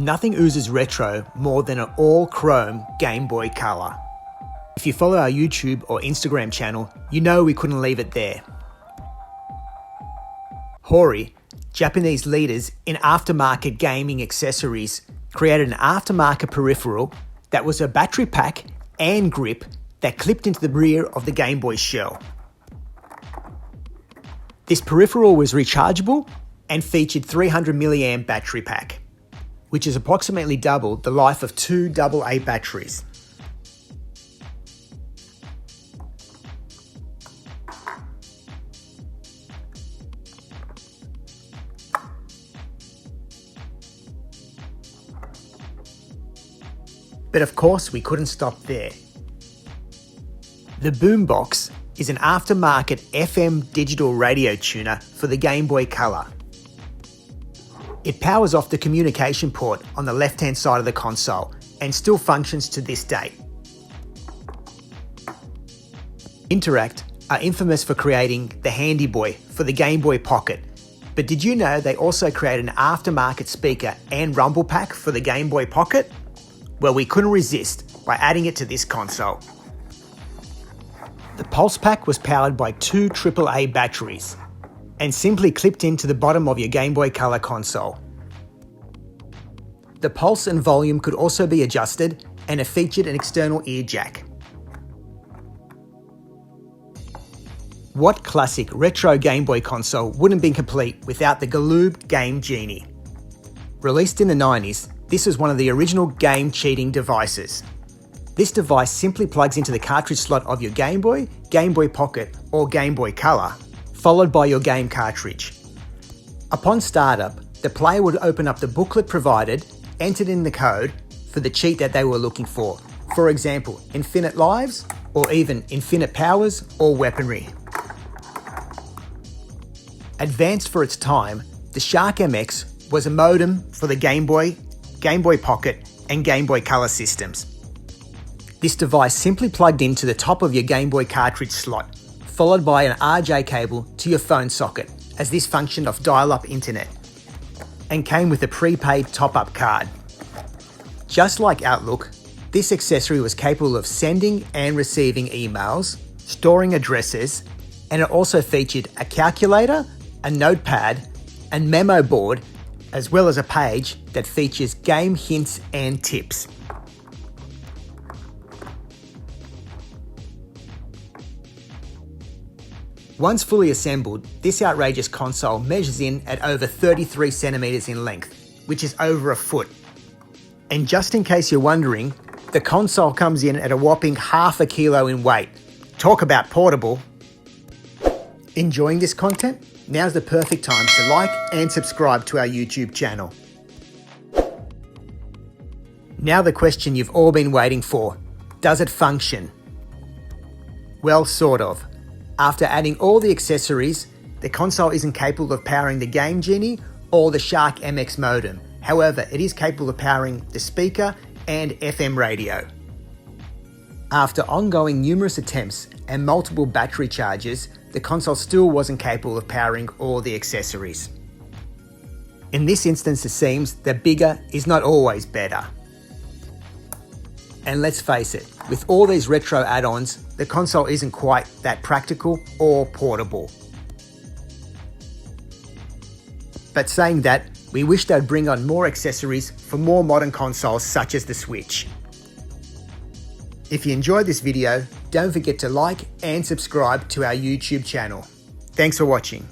Nothing oozes retro more than an all-chrome Game Boy Color. If you follow our YouTube or Instagram channel, you know we couldn't leave it there. Hori, Japanese leaders in aftermarket gaming accessories, created an aftermarket peripheral that was a battery pack and grip that clipped into the rear of the Game Boy shell. This peripheral was rechargeable and featured 300 mAh battery pack, which is approximately double the life of two AA batteries. But of course, we couldn't stop there. The Boombox is an aftermarket FM digital radio tuner for the Game Boy Color. It powers off the communication port on the left-hand side of the console and still functions to this date. Interact are infamous for creating the Handy Boy for the Game Boy Pocket, but did you know they also created an aftermarket speaker and rumble pack for the Game Boy Pocket? Well, we couldn't resist by adding it to this console. The Pulse Pack was powered by two AAA batteries and simply clipped into the bottom of your Game Boy Color console. The pulse and volume could also be adjusted, and it featured an external ear jack. What classic retro Game Boy console wouldn't be complete without the Galoob Game Genie? Released in the 90s, this was one of the original game cheating devices. This device simply plugs into the cartridge slot of your Game Boy, Game Boy Pocket, or Game Boy Color, followed by your game cartridge. Upon startup, the player would open up the booklet provided, entered in the code for the cheat that they were looking for. For example, infinite lives, or even infinite powers or weaponry. Advanced for its time, the Shark MX was a modem for the Game Boy Pocket, and Game Boy Color systems. This device simply plugged into the top of your Game Boy cartridge slot, followed by an RJ cable to your phone socket, as this functioned off dial-up internet, and came with a prepaid top-up card. Just like Outlook, this accessory was capable of sending and receiving emails, storing addresses, and it also featured a calculator, a notepad, and memo board, as well as a page that features game hints and tips. Once fully assembled, this outrageous console measures in at over 33 centimeters in length, which is over a foot. And just in case you're wondering, the console comes in at a whopping ½ kilo in weight. Talk about portable. Enjoying this content? Now's the perfect time to like and subscribe to our YouTube channel. Now the question you've all been waiting for. Does it function? Well, sort of. After adding all the accessories, the console isn't capable of powering the Game Genie or the Shark MX modem. However, it is capable of powering the speaker and FM radio. After ongoing numerous attempts and multiple battery charges, the console still wasn't capable of powering all the accessories. In this instance, it seems that bigger is not always better. And let's face it, with all these retro add-ons, the console isn't quite that practical or portable. But saying that, we wish they'd bring on more accessories for more modern consoles such as the Switch. If you enjoyed this video, don't forget to like and subscribe to our YouTube channel. Thanks for watching.